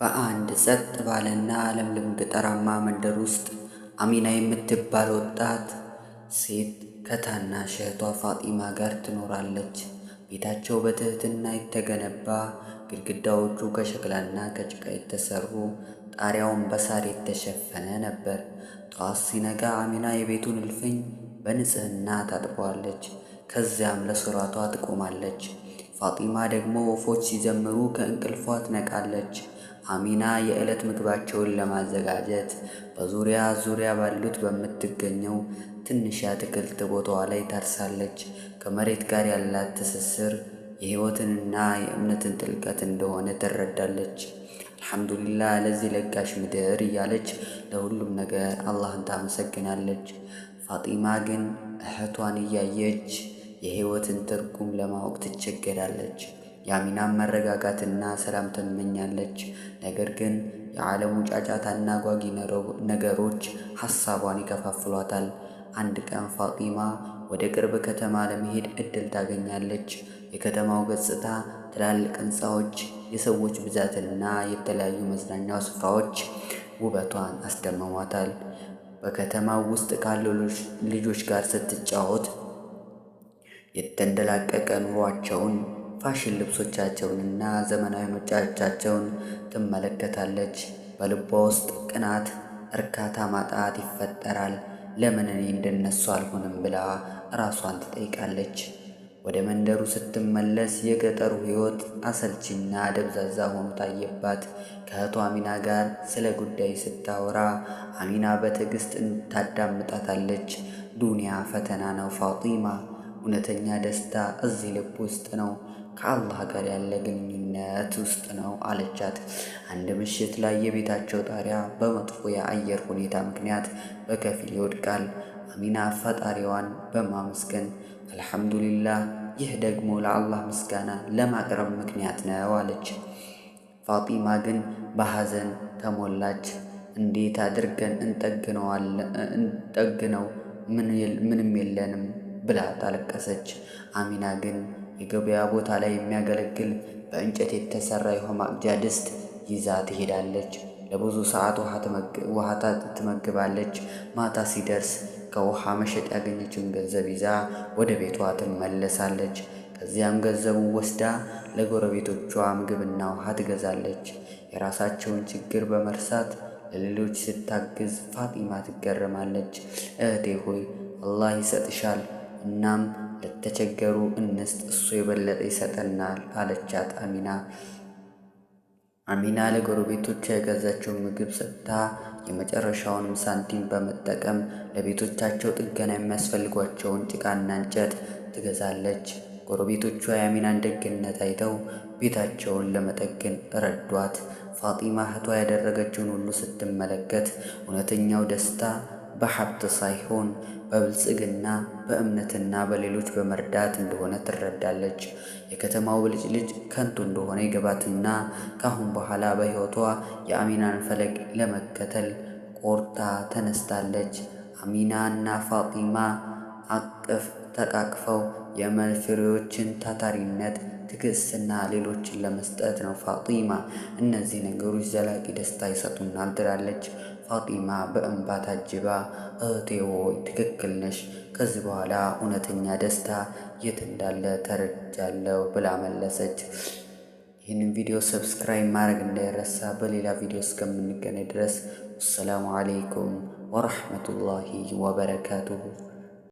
በአንድ ጸጥ ባለና ለምለም ገጠራማ መንደር ውስጥ አሚና የምትባል ወጣት ሴት ከታናሽ እህቷ ፋጢማ ጋር ትኖራለች። ቤታቸው በትህትና የተገነባ፣ ግድግዳዎቹ ከሸክላና ከጭቃ የተሰሩ፣ ጣሪያውን በሳር የተሸፈነ ነበር። ጠዋት ሲነጋ አሚና የቤቱን እልፍኝ በንጽህና ታጥበዋለች። ከዚያም ለሶላቷ ትቆማለች። ፋጢማ ደግሞ ወፎች ሲዘምሩ ከእንቅልፏ ትነቃለች። አሚና የዕለት ምግባቸውን ለማዘጋጀት ዙሪያ ባሉት በምትገኘው ትንሽ የአትክልት ቦታዋ ላይ ታርሳለች። ከመሬት ጋር ያላት ትስስር የሕይወትንና የእምነትን ጥልቀት እንደሆነ ትረዳለች። አልሐምዱሊላህ ለዚህ ለጋሽ ምድር እያለች ለሁሉም ነገር አላህን ታመሰግናለች። ፋጢማ ግን እህቷን እያየች የሕይወትን ትርጉም ለማወቅ ትቸገራለች። የአሚናን መረጋጋትና ሰላም ትመኛለች። ነገር ግን የዓለሙ ጫጫታና ጓጊ ነገሮች ሐሳቧን ይከፋፍሏታል። አንድ ቀን ፋጢማ ወደ ቅርብ ከተማ ለመሄድ እድል ታገኛለች። የከተማው ገጽታ፣ ትላልቅ ሕንፃዎች፣ የሰዎች ብዛትና የተለያዩ መዝናኛ ስፍራዎች ውበቷን አስደምሟታል። በከተማው ውስጥ ካሉ ልጆች ጋር ስትጫወት የተንደላቀቀ ኑሯቸውን፣ ፋሽን ልብሶቻቸውንና ዘመናዊ ምርጫዎቻቸውን ትመለከታለች። በልቧ ውስጥ ቅናት፣ እርካታ ማጣት ይፈጠራል። ለምን እኔ እንደነሱ አልሆንም ብላ ራሷን ትጠይቃለች። ወደ መንደሩ ስትመለስ የገጠሩ ሕይወት አሰልቺና ደብዛዛ ሆኖ ታየባት። ከእህቷ አሚና ጋር ስለ ጉዳይ ስታወራ አሚና በትዕግሥት ታዳምጣታለች። ዱንያ ፈተና ነው ፋጢማ፣ እውነተኛ ደስታ እዚህ ልብ ውስጥ ነው፣ ከአላህ ጋር ያለ ግንኙነት ውስጥ ነው አለቻት። አንድ ምሽት ላይ የቤታቸው ጣሪያ በመጥፎ የአየር ሁኔታ ምክንያት በከፊል ይወድቃል። አሚና ፈጣሪዋን በማመስገን አልሐምዱሊላህ፣ ይህ ደግሞ ለአላህ ምስጋና ለማቅረብ ምክንያት ነው አለች። ፋጢማ ግን በሐዘን ተሞላች። እንዴት አድርገን እንጠግነው? ምንም የለንም ብላ ታለቀሰች። አሚና ግን የገበያ ቦታ ላይ የሚያገለግል በእንጨት የተሰራ የውሃ ማቅጃ ድስት ይዛ ትሄዳለች። ለብዙ ሰዓት ውሃ ትመግባለች። ማታ ሲደርስ ከውሃ መሸጥ ያገኘችውን ገንዘብ ይዛ ወደ ቤቷ ትመለሳለች። ከዚያም ገንዘቡ ወስዳ ለጎረቤቶቿ ምግብና ውሃ ትገዛለች። የራሳቸውን ችግር በመርሳት ለሌሎች ስታግዝ ፋጢማ ትገረማለች። እህቴ ሆይ አላህ ይሰጥሻል፣ እናም ለተቸገሩ እንስጥ፣ እሱ የበለጠ ይሰጠናል አለቻት። አሚና ለጎረቤቶቿ የገዛቸውን ምግብ ሰጥታ የመጨረሻውንም ሳንቲም በመጠቀም ለቤቶቻቸው ጥገና የሚያስፈልጓቸውን ጭቃና እንጨት ትገዛለች። ጎረቤቶቿ የአሚናን ደግነት አይተው ቤታቸውን ለመጠገን ረዷት። ፋጢማ እህቷ ያደረገችውን ሁሉ ስትመለከት እውነተኛው ደስታ በሀብት ሳይሆን በብልጽግና፣ በእምነትና በሌሎች በመርዳት እንደሆነ ትረዳለች። የከተማው ብልጭልጭ ከንቱ እንደሆነ ይገባትና ከአሁን በኋላ በሕይወቷ የአሚናን ፈለግ ለመከተል ቆርጣ ተነስታለች። አሚና እና ፋጢማ ተቃቅፈው የአመል ፍሬዎችን ታታሪነት፣ ትዕግስትና ሌሎችን ለመስጠት ነው። ፋጢማ እነዚህ ነገሮች ዘላቂ ደስታ ይሰጡናል ትላለች። ፋጢማ በእንባ ታጅባ እህቴ ሆይ ትክክል ነሽ፣ ከዚህ በኋላ እውነተኛ ደስታ የት እንዳለ ተረድቻለሁ ብላ መለሰች። ይህንን ቪዲዮ ሰብስክራይብ ማድረግ እንዳይረሳ። በሌላ ቪዲዮ እስከምንገናኝ ድረስ ወሰላሙ አለይኩም ወረሕመቱላሂ ወበረካቱሁ።